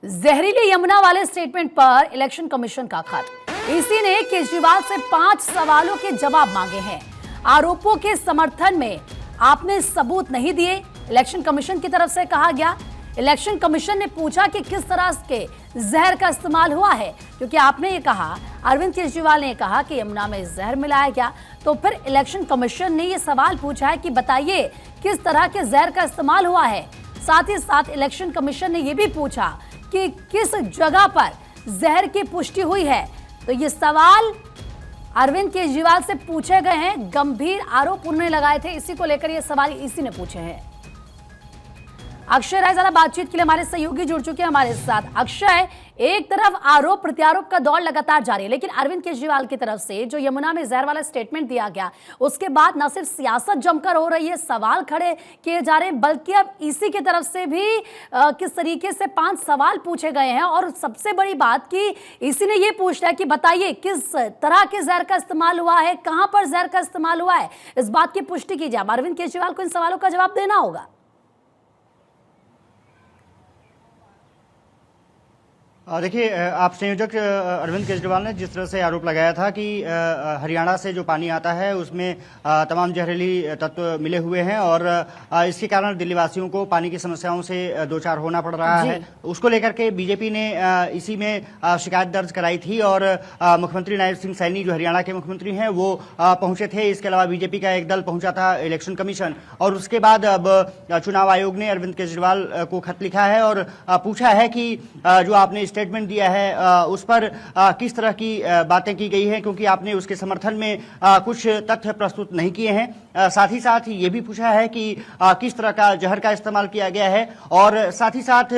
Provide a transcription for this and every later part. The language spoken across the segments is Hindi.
जहरीली यमुना वाले स्टेटमेंट पर इलेक्शन कमीशन का खत। ईसी ने केजरीवाल से 5 सवालों के जवाब मांगे हैं। आरोपों के समर्थन में आपने सबूत नहीं दिए, इलेक्शन कमीशन की तरफ से कहा गया। इलेक्शन कमीशन ने पूछा कि किस तरह के जहर का इस्तेमाल हुआ है, क्योंकि आपने ये कहा, अरविंद केजरीवाल ने कहा कि यमुना में जहर मिलाया गया। तो फिर इलेक्शन कमीशन ने ये सवाल पूछा है कि बताइए किस तरह के जहर का इस्तेमाल हुआ है। साथ ही साथ इलेक्शन कमीशन ने यह भी पूछा कि किस जगह पर जहर की पुष्टि हुई है। तो ये सवाल अरविंद केजरीवाल से पूछे गए हैं। गंभीर आरोप उन्होंने लगाए थे, इसी को लेकर ये सवाल इसी ने पूछे हैं। अक्षय राय ज्यादा बातचीत के लिए हमारे सहयोगी जुड़ चुके हैं हमारे साथ। अक्षय, एक तरफ आरोप प्रत्यारोप का दौर लगातार जारी है, लेकिन अरविंद केजरीवाल की तरफ से जो यमुना में जहर वाला स्टेटमेंट दिया गया, उसके बाद न सिर्फ सियासत जमकर हो रही है, सवाल खड़े किए जा रहे हैं, बल्कि अब ईसी की तरफ से भी किस तरीके से 5 सवाल पूछे गए हैं। और सबसे बड़ी बात कि ईसी ने यह पूछा है कि बताइए किस तरह के जहर का इस्तेमाल हुआ है, कहां पर जहर का इस्तेमाल हुआ है, इस बात की पुष्टि कीजिए। अब अरविंद केजरीवाल को इन सवालों का जवाब देना होगा। देखिए, आप संयोजक अरविंद केजरीवाल ने जिस तरह से आरोप लगाया था कि हरियाणा से जो पानी आता है उसमें तमाम जहरीली तत्व मिले हुए हैं और इसके कारण दिल्ली वासियों को पानी की समस्याओं से दो चार होना पड़ रहा है, उसको लेकर के बीजेपी ने इसी में शिकायत दर्ज कराई थी। और मुख्यमंत्री नायब सिंह सैनी जो हरियाणा के मुख्यमंत्री हैं वो पहुंचे थे। इसके अलावा बीजेपी का एक दल पहुंचा था इलेक्शन कमीशन, और उसके बाद अब चुनाव आयोग ने अरविंद केजरीवाल को खत लिखा है और पूछा है कि जो आपने स्टेटमेंट दिया है उस पर किस तरह की बातें की गई हैं, क्योंकि आपने उसके समर्थन में कुछ तथ्य प्रस्तुत नहीं किए हैं। साथ ही साथ ये भी पूछा है कि किस तरह का जहर का इस्तेमाल किया गया है, और साथ ही साथ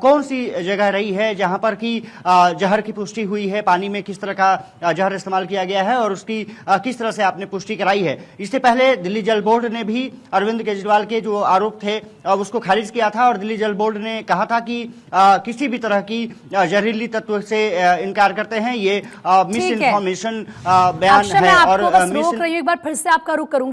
कौन सी जगह रही है जहां पर कि जहर की पुष्टि हुई है, पानी में किस तरह का जहर इस्तेमाल किया गया है, और उसकी किस तरह से आपने पुष्टि कराई है। इससे पहले दिल्ली जल बोर्ड ने भी अरविंद केजरीवाल के जो आरोप थे उसको खारिज किया था, और दिल्ली जल बोर्ड ने कहा था कि किसी भी तरह की जहरीली तत्व से इनकार करते हैं। ये मिस इन्फॉर्मेशन बयान है। और मैं आपको बस रोक रही हूं, एक बार फिर से आपका रुख करूंगी।